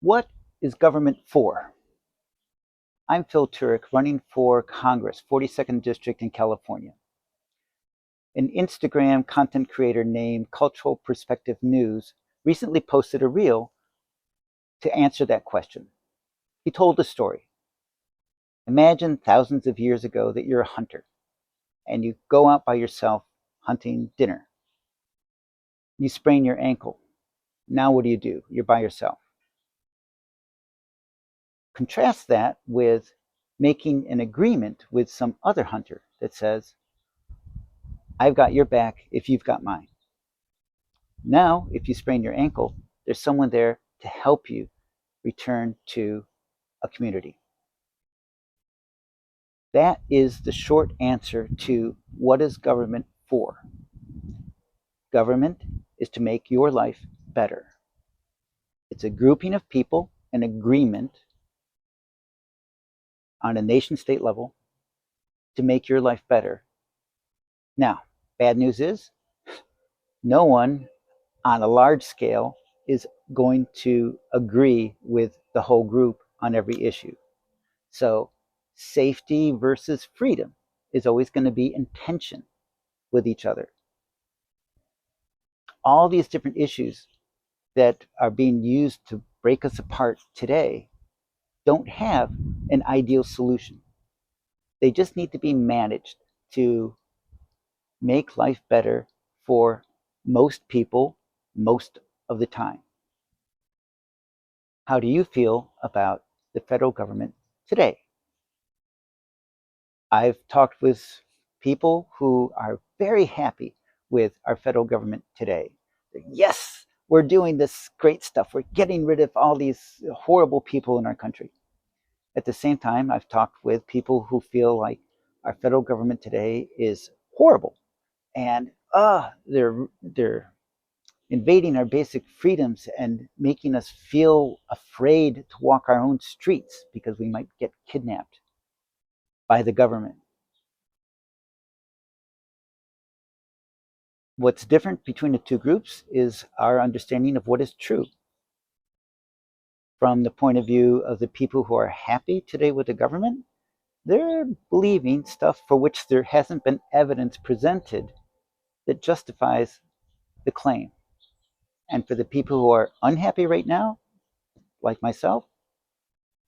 What is government for? I'm Phil Turek, running for Congress, 42nd District in California. An Instagram content creator named Cultural Perspective News recently posted a reel to answer that question. He told a story. Imagine thousands of years ago that you're a hunter and you go out by yourself hunting dinner. You sprain your ankle. Now what do? You're by yourself. Contrast that with making an agreement with some other hunter that says, I've got your back if you've got mine. Now, if you sprain your ankle, there's someone there to help you return to a community. That is the short answer to what is government for. Government is to make your life better. It's a grouping of people, an agreement on a nation state level to make your life better. Now, bad news is no one on a large scale is going to agree with the whole group on every issue. So safety versus freedom is always going to be in tension with each other. All these different issues that are being used to break us apart today don't have an ideal solution. They just need to be managed to make life better for most people most of the time. How do you feel about the federal government today? I've talked with people who are very happy with our federal government today. Yes, we're doing this great stuff. We're getting rid of all these horrible people in our country. At the same time, I've talked with people who feel like our federal government today is horrible and they're invading our basic freedoms and making us feel afraid to walk our own streets because we might get kidnapped by the government. What's different between the two groups is our understanding of what is true. From the point of view of the people who are happy today with the government, they're believing stuff for which there hasn't been evidence presented that justifies the claim. And for the people who are unhappy right now, like myself,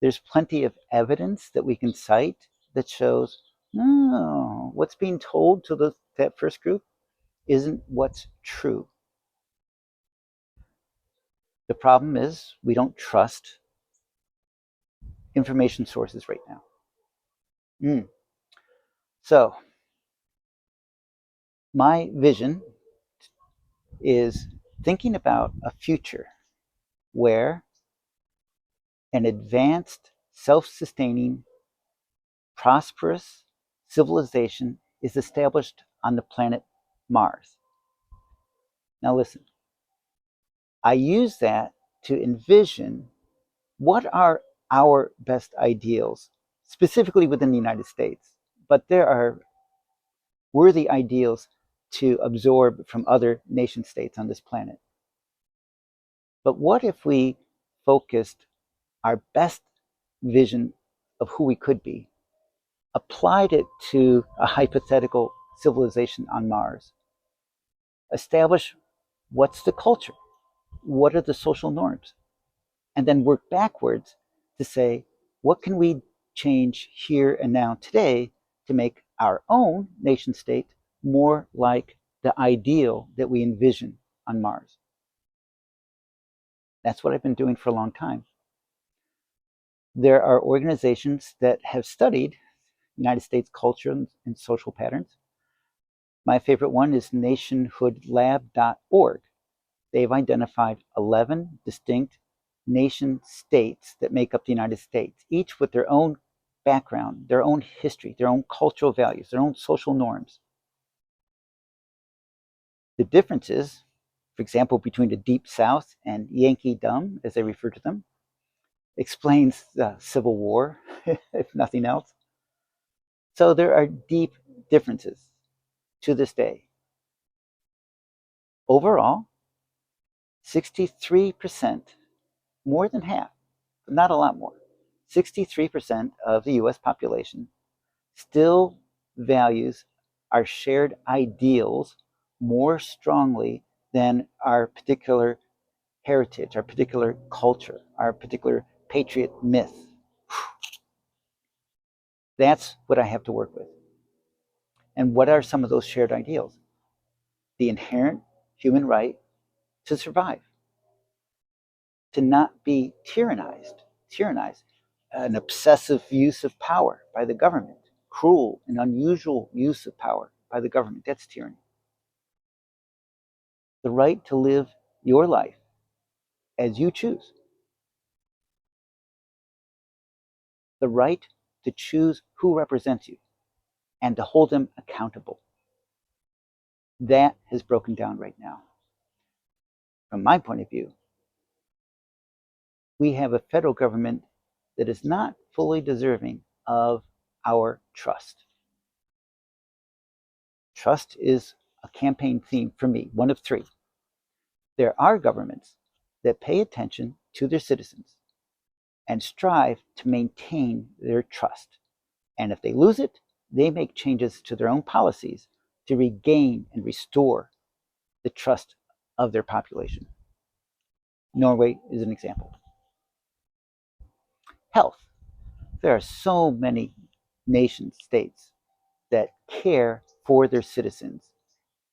there's plenty of evidence that we can cite that shows, no, what's being told to that first group isn't what's true. The problem is we don't trust information sources right now. So, my vision is thinking about a future where an advanced, self sustaining, prosperous civilization is established on the planet Mars. Now, listen, I use that to envision what are our best ideals, specifically within the United States, but there are worthy ideals to absorb from other nation states on this planet. But what if we focused our best vision of who we could be, applied it to a hypothetical civilization on Mars, establish what's the culture, what are the social norms, and then work backwards to say, what can we change here and now today to make our own nation state more like the ideal that we envision on Mars? That's what I've been doing for a long time. There are organizations that have studied United States culture and social patterns. My favorite one is nationhoodlab.org. They've identified 11 distinct nation states that make up the United States, each with their own background, their own history, their own cultural values, their own social norms. The differences, for example, between the Deep South and Yankee Dumb, as they refer to them, explains the Civil War, if nothing else. So there are deep differences to this day. Overall, 63%, more than half, but not a lot more. 63% of the US population still values our shared ideals more strongly than our particular heritage, our particular culture, our particular patriot myth. That's what I have to work with. And what are some of those shared ideals? The inherent human right to survive, to not be tyrannized, an obsessive use of power by the government, cruel and unusual use of power by the government. That's tyranny. The right to live your life as you choose, the right to choose who represents you and to hold them accountable. That has broken down right now. From my point of view, we have a federal government that is not fully deserving of our trust. Trust is a campaign theme for me, one of three. There are governments that pay attention to their citizens and strive to maintain their trust. And if they lose it, they make changes to their own policies to regain and restore the trust of their population. Norway is an example. Health. There are so many nation states that care for their citizens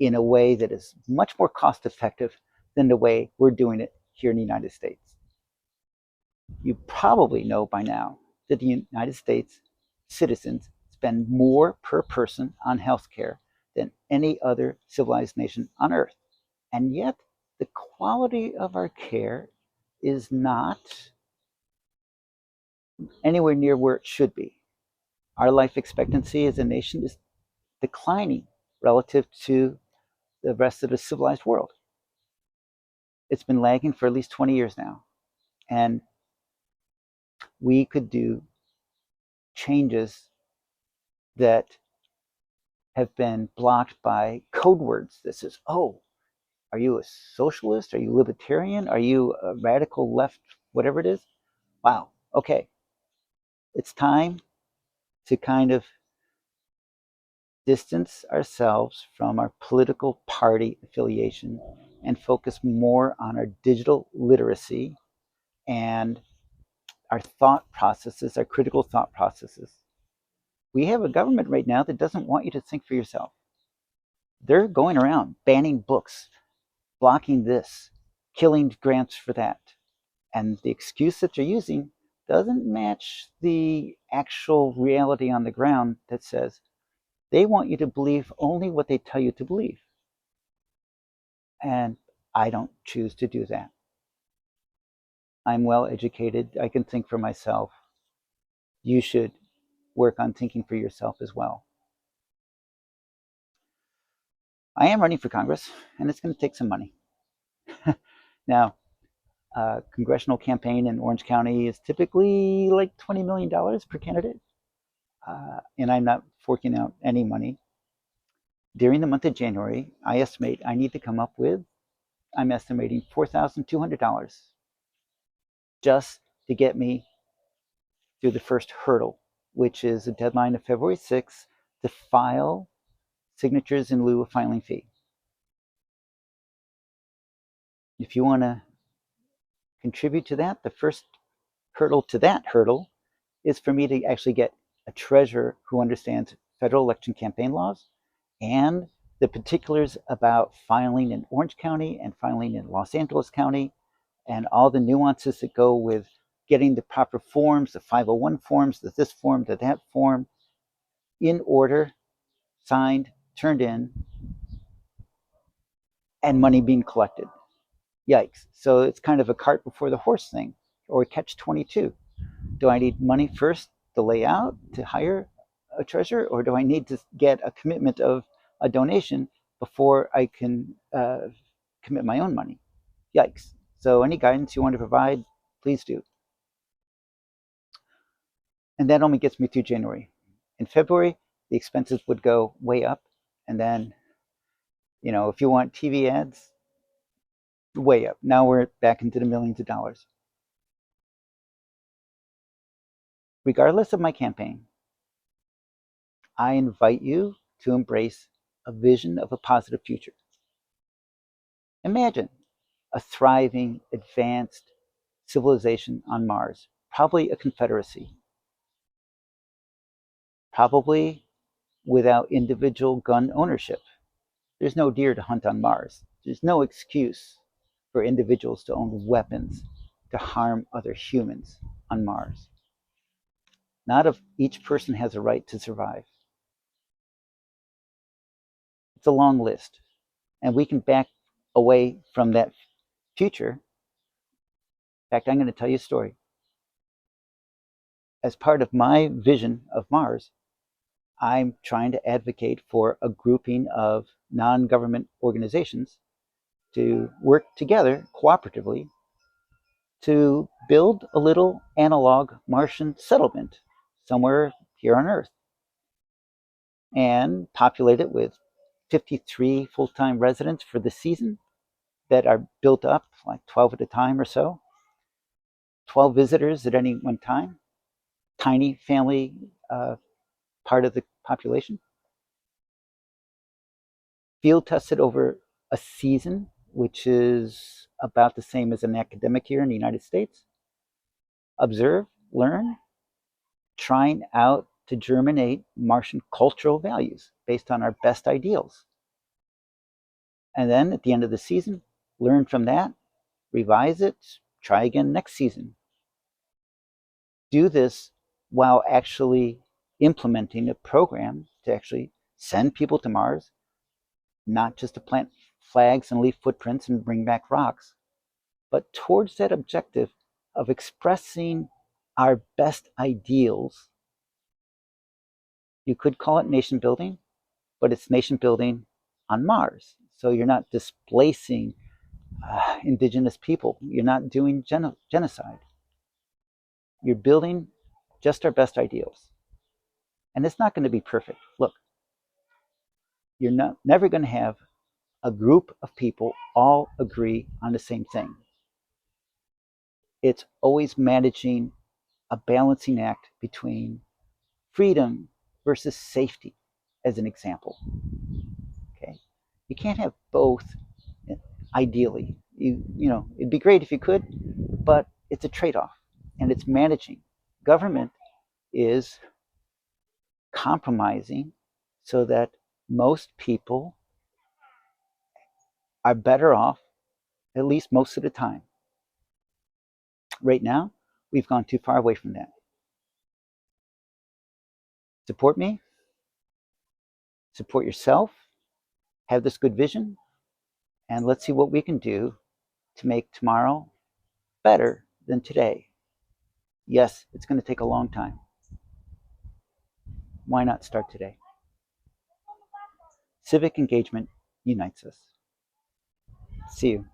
in a way that is much more cost effective than the way we're doing it here in the United States. You probably know by now that the United States citizens spend more per person on health care than any other civilized nation on earth. And yet, the quality of our care is not anywhere near where it should be. Our life expectancy as a nation is declining relative to the rest of the civilized world. It's been lagging for at least 20 years now. And we could do changes that have been blocked by code words that says, oh, are you a socialist? Are you libertarian? Are you a radical left, whatever it is? Wow, okay. It's time to kind of distance ourselves from our political party affiliation and focus more on our digital literacy and our thought processes, our critical thought processes. We have a government right now that doesn't want you to think for yourself. They're going around banning books, blocking this, killing grants for that. And the excuse that you're using doesn't match the actual reality on the ground that says they want you to believe only what they tell you to believe. And I don't choose to do that. I'm well educated. I can think for myself. You should work on thinking for yourself as well. I am running for Congress, and it's going to take some money. Now, a congressional campaign in Orange County is typically like $20 million per candidate, and I'm not forking out any money. During the month of January, I estimate I need to come up with, I'm estimating $4,200 just to get me through the first hurdle, which is a deadline of February 6th to file signatures in lieu of filing fee. If you want to contribute to that, the first hurdle to that hurdle is for me to actually get a treasurer who understands federal election campaign laws and the particulars about filing in Orange County and filing in Los Angeles County and all the nuances that go with getting the proper forms, the 501 forms, the this form, the that form, in order, signed, turned in, and money being collected. Yikes. So it's kind of a cart before the horse thing, or catch 22. Do I need money first to lay out to hire a treasurer, or do I need to get a commitment of a donation before I can commit my own money? Yikes. So any guidance you want to provide, please do. And that only gets me through January. In February, the expenses would go way up. And then, if you want TV ads, way up. Now we're back into the millions of dollars. regardless of my campaign, I invite you to embrace a vision of a positive future. Imagine a thriving, advanced civilization on Mars, probably a confederacy, probably without individual gun ownership. There's no deer to hunt on Mars. There's no excuse for individuals to own weapons to harm other humans on Mars. Not if each person has a right to survive. It's a long list, and we can back away from that future. In fact, I'm going to tell you a story. As part of my vision of Mars, I'm trying to advocate for a grouping of non government organizations to work together cooperatively to build a little analog Martian settlement somewhere here on Earth and populate it with 53 full time residents for the season that are built up like 12 at a time or so, 12 visitors at any one time, tiny family part of the population. Field tested over a season, which is about the same as an academic year in the United States. Observe, learn, trying out to germinate Martian cultural values based on our best ideals. And then at the end of the season, learn from that, revise it, try again next season. Do this while actually implementing a program to actually send people to Mars, not just to plant flags and leave footprints and bring back rocks, but towards that objective of expressing our best ideals. You could call it nation building, but it's nation building on Mars. So you're not displacing indigenous people. You're not doing genocide. You're building just our best ideals. And it's not going to be perfect. Look, you're never going to have a group of people all agree on the same thing. It's always managing a balancing act between freedom versus safety, as an example. Okay, you can't have both. Ideally, it'd be great if you could, but it's a trade-off, and it's managing. Government is compromising so that most people are better off, at least most of the time. Right now, we've gone too far away from that. Support me, support yourself, have this good vision, and let's see what we can do to make tomorrow better than today. Yes, it's going to take a long time. Why not start today? Civic engagement unites us. See you.